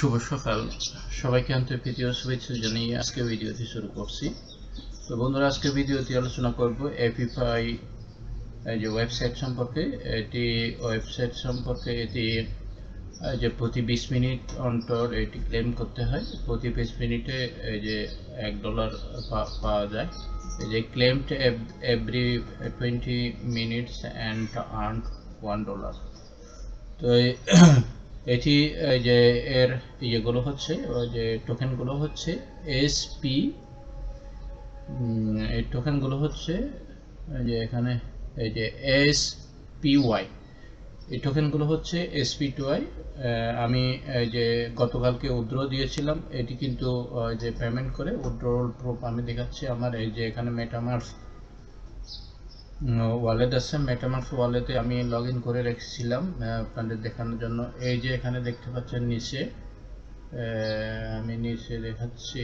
শুভ সকাল সবাইকে আন্তরিক প্রীতি ও শুভেচ্ছা জানিয়ে আজকে ভিডিওটি শুরু করছি। তো বন্ধুরা, আজকে ভিডিওতে আলোচনা করব এপিফাই যে ওয়েবসাইট সম্পর্কে। এটি যে প্রতি 20 মিনিট অন্তর এটি ক্লেম করতে হয়। প্রতি 20 মিনিটে যে $1 পাওয়া যায়। এই যে claimed every 20 minutes and earned $1। তো এটি যে এর ইয়েগুলো হচ্ছে, ওই যে টোকেনগুলো হচ্ছে এসপি। এই টোকেনগুলো হচ্ছে যে এখানে এই যে এসপিওয়াই, এই টোকেনগুলো হচ্ছে এসপি2আই। আমি যে গতকালকে উইথড্র দিয়েছিলাম, এটি কিন্তু যে পেমেন্ট করে উইথড্রল প্রুফ আমি দেখাচ্ছি। আমার এই যে এখানে মেটামাস্ক ওয়ালেট আছে, মেটামাস্ক ওয়ালেটে আমি লগ ইন করে রেখেছিলাম আপনাদের দেখানোর জন্য। এই যে এখানে দেখতে পাচ্ছেন নিচে, আমি নিচে দেখাচ্ছি।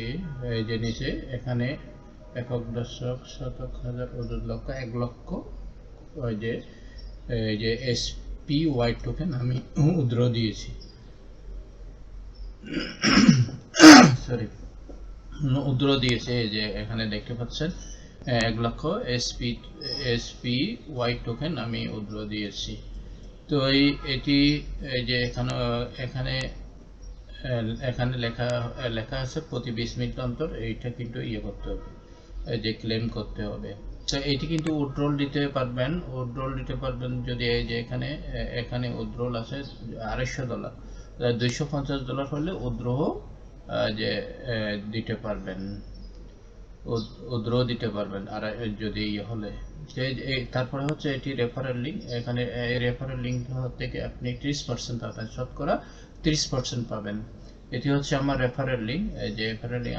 এই যে নিচে এখানে একক, দশক, শতক, হাজার, অযুত, লক্ষ, 1 লক্ষ ওই যে এই যে এসপিওয়াই টোকেন আমি উইথড্র দিয়েছি। উইথড্র দিয়েছে। এই যে এখানে দেখতে পাচ্ছেন 1 লক্ষ এসপিওয়াই টোকেন আমি উইথড্র দিয়েছি। তো এটি এই যে এখানে লেখা আছে প্রতি 20 মিনিট অন্তর এইটা কিন্তু ইয়ে করতে হবে, যে ক্লেম করতে হবে। তো এটি কিন্তু উইথড্রল দিতে পারবেন যদি এই যে এখানে উইথড্রল আছে $250, $250 হলে উইথড্র যে দিতে পারবেন, দিতে পারবেন। আর যদি ইয়ে হলে তারপরে হচ্ছে এটি রেফারেল লিঙ্ক। এখানে এই রেফারেল লিঙ্ক থেকে আপনি 30% পাবেন, শতকরা 30% পাবেন। এটি হচ্ছে আমার রেফারেল লিঙ্ক। যে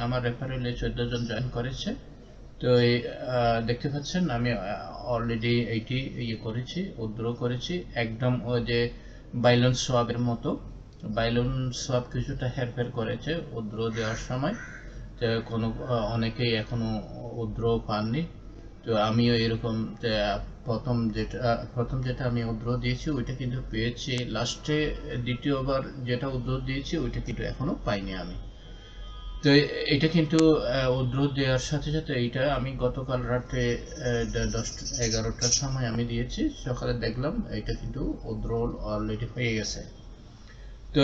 আমার রেফারেলে 14 জন জয়েন করেছে। তো দেখতে পাচ্ছেন আমি অলরেডি এইটি ইয়ে করেছি, উইথড্র করেছি। একদম ওই যে বাইলন সোয়াবের মতো। বাইলন সোয়াব কিছুটা হেরফের করেছে উইথড্র দেওয়ার সময়, অনেকেই এখনো উইথড্র পাননি। তো আমিও এরকম প্রথম যেটা আমি উইথড্র দিয়েছি ওইটা কিন্তু পেয়েছি। লাস্টে দ্বিতীয়বার যেটা উইথড্র দিয়েছি ওইটা কিন্তু এখনো পাইনি আমি। তো এটা কিন্তু উইথড্র দেওয়ার সাথে সাথে এইটা আমি গতকাল রাতে 10-11টার সময় আমি দিয়েছি। সকালে দেখলাম এটা কিন্তু উইথড্রল অলরেডি হয়ে গেছে। তো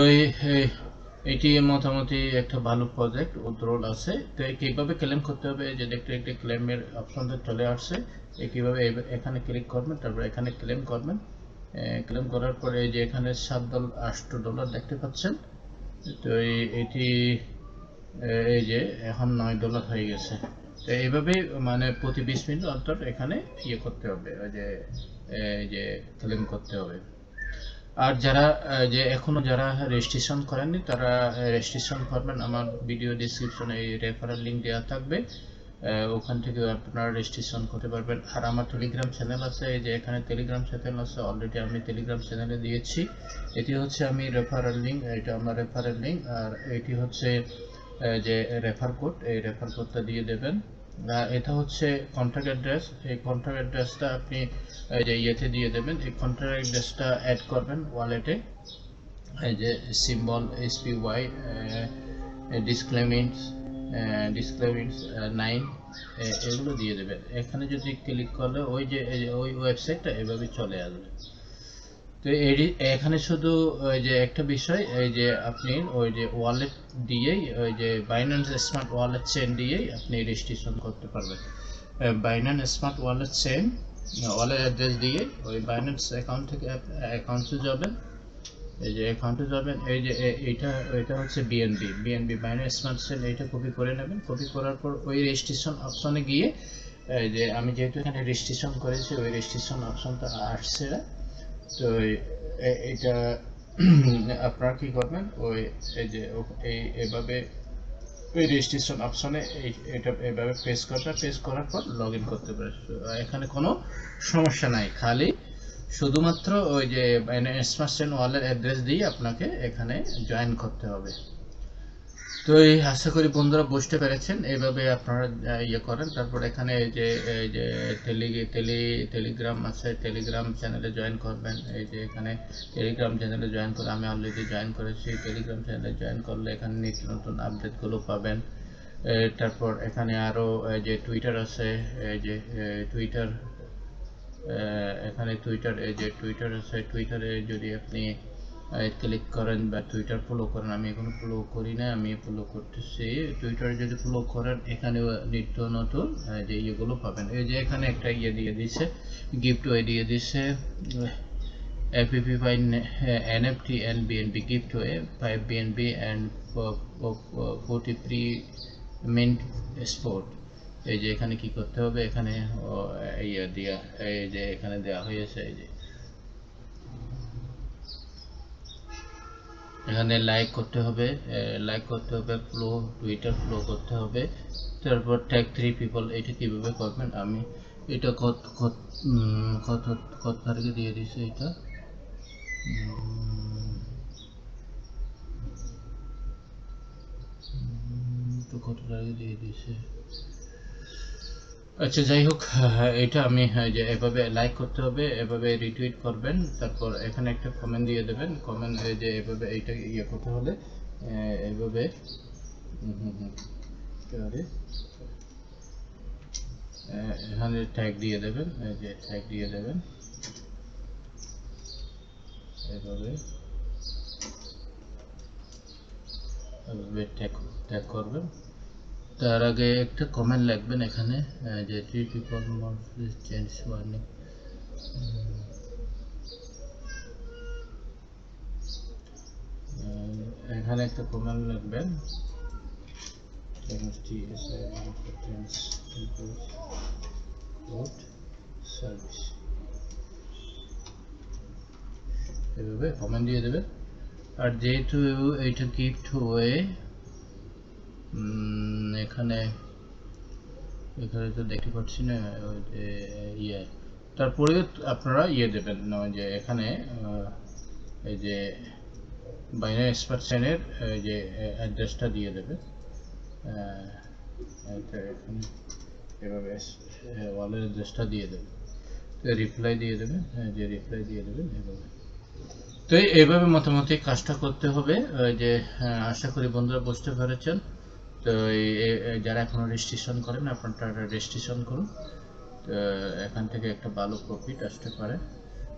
এটি মোটামুটি একটা ভালো প্রজেক্ট, উইথড্রল আছে। তো কিভাবে ক্লেম করতে হবে, যে দেখতে একটি ক্লেমের অপশনটা চলে আসছে। কিভাবে এখানে ক্লিক করবেন, তারপর এখানে ক্লেম করবেন। ক্লেম করার পরে যে এখানে $8 দেখতে পাচ্ছেন। তো এটি এই যে এখন $9 হয়ে গেছে। তো এইভাবে মানে প্রতি 20 মিনিট অন্তর এখানে ইয়ে করতে হবে, ওই যে ক্লেম করতে হবে। আর যারা রেজিস্ট্রেশন করেননি তারা রেজিস্ট্রেশন করবেন। আমার ভিডিও ডেসক্রিপশনে এই রেফারেল লিঙ্ক দেওয়া থাকবে, ওখান থেকে আপনারা রেজিস্ট্রেশন করতে পারবেন। আর আমার টেলিগ্রাম চ্যানেল আছে, এই যে এখানে টেলিগ্রাম চ্যানেল আছে, অলরেডি আমি টেলিগ্রাম চ্যানেলে দিয়েছি। এটি হচ্ছে আমি রেফারেল লিঙ্ক, এটা আমার রেফারেল লিঙ্ক। আর এটি হচ্ছে যে রেফার কোড, এই রেফার কোডটা দিয়ে দেবেন। এটা হচ্ছে কন্ট্যাক্ট অ্যাড্রেস। এই কন্ট্যাক্ট অ্যাড্রেসটা আপনি যে ইয়েতে দিয়ে দেবেন। এই কন্ট্যাক্ট অ্যাড্রেসটা অ্যাড করবেন ওয়ালেটে। এই যে সিম্বল SPY ডিসক্লেমেন্টস 9 এগুলো দিয়ে দেবেন। এখানে যদি ক্লিক করলে ওই ওয়েবসাইটটা এভাবে চলে আসবে। তো এখানে শুধু ওই যে একটা বিষয়, এই যে আপনি ওই যে ওয়ালেট দিয়েই, ওই যে বাইন্যান্স স্মার্ট ওয়ালেট চেইন দিয়েই আপনি রেজিস্ট্রেশন করতে পারবেন। Binance smart wallet chain wallet address দিয়ে ওই বাইন্যান্স অ্যাকাউন্ট থেকে অ্যাকাউন্টে যাবেন। এই যে অ্যাকাউন্টে যাবেন, এই যে এটা হচ্ছে বিএনবি বাইন্যান্স স্মার্ট চেইন। এইটা কপি করে নেবেন। কপি করার পর ওই রেজিস্ট্রেশন অপশনে গিয়ে, যে আমি যেহেতু এখানে রেজিস্ট্রেশন করেছি ওই রেজিস্ট্রেশন অপশনটা আসছে। তো এটা আপনারা কি করবেন, এই যে এভাবে ওই রেজিস্ট্রেশন অপশনে এটা এভাবে প্রেস করার পর লগ ইন করতে পারেন। এখানে কোনো সমস্যা নাই, খালি শুধুমাত্র ওই যে Binance smart chain wallet address দিয়ে আপনাকে এখানে জয়েন করতে হবে। তো এই আশা করি বন্ধুরা বুঝতে পেরেছেন, এইভাবে আপনারা ইয়ে করেন। তারপর এখানে এই যে টেলিগ্রাম আছে, টেলিগ্রাম চ্যানেলে জয়েন করবেন। এই যে এখানে টেলিগ্রাম চ্যানেলে জয়েন করে আমি অলরেডি জয়েন করেছি। টেলিগ্রাম চ্যানেলে জয়েন করলে এখানে নিত্য নতুন আপডেটগুলো পাবেন। তারপর এখানে আরও যে টুইটার আছে, এই যে টুইটার, এখানে টুইটার, এই যে টুইটার আছে, টুইটারে যদি আপনি ক্লিক করেন বা টুইটার ফলো করেন, আমি এখনো ফলো করি না, আমি ফলো করতেছি। টুইটারে যদি ফলো করেন এখানে নিত্য নতুন যে ইয়েগুলো পাবেন। এই যে এখানে একটা ইয়ে দিয়ে দিচ্ছে, গিফট ওয়ে দিয়ে দিচ্ছে, Apeify NFT and BNB giveaway 5 BNB and 40 free mint sport। এই যে এখানে কি করতে হবে, এখানে ইয়ে দিয়া, এই যে এখানে দেওয়া হয়েছে, এই যে এখানে লাইক করতে হবে, ফলো, টুইটার ফলো করতে হবে। তারপর ট্যাগ 3 পিপল, এটা কিভাবে করবেন, আমি এটা কত তারিখে দিয়ে দিছে, এটা তো কত তারিখে দিয়ে দিছে। আচ্ছা যাই হোক, এটা আমি যে এভাবে লাইক করতে হবে, এভাবে রিটুইট করবেন, তারপর এখানে একটা কমেন্ট দিয়ে দেবেন। কমেন্ট যে এভাবে এইটা ইয়ে করতে হলে এভাবে এখানে ট্যাগ দিয়ে দেবেন, এই যে ট্যাগ দিয়ে দেবেন, এভাবে ট্যাগ করবেন। তার আগে একটা কমেন্ট লিখবেন এখানে, যে 3 people more please change warning। এখানে একটা কমেন্ট লিখবেন, সার্ভিস, এভাবে কমেন্ট দিয়ে দেবেন। আর যেহেতু এইটা গিফট ওয়ে, এখানে তো দেখতে পাচ্ছি না, ওই যে ইয়ে, তারপরে আপনারা ইয়ে দেবেন, যে এখানে এই যে বাইনারি এক্সপার্ট সাইনের যে অ্যাড্রেসটা দিয়ে দেবেন। এখানে এভাবে ওয়ালের অ্যাড্রেসটা দিয়ে দেবেন, রিপ্লাই দিয়ে দেবেন, যে রিপ্লাই দিয়ে দেবেন এভাবে। তো এইভাবে মোটামুটি কাজটা করতে হবে। যে আশা করি বন্ধুরা বুঝতে পেরেছেন। তো যারা এখনো রেজিস্ট্রেশন করেন, আপনারা রেজিস্ট্রেশন করুন। তো এখান থেকে একটা ভালো প্রফিট আসতে পারে।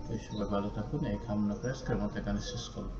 তো সবাই ভালো থাকুন, এই কামনা করে আজকের মতো এখানে শেষ করব।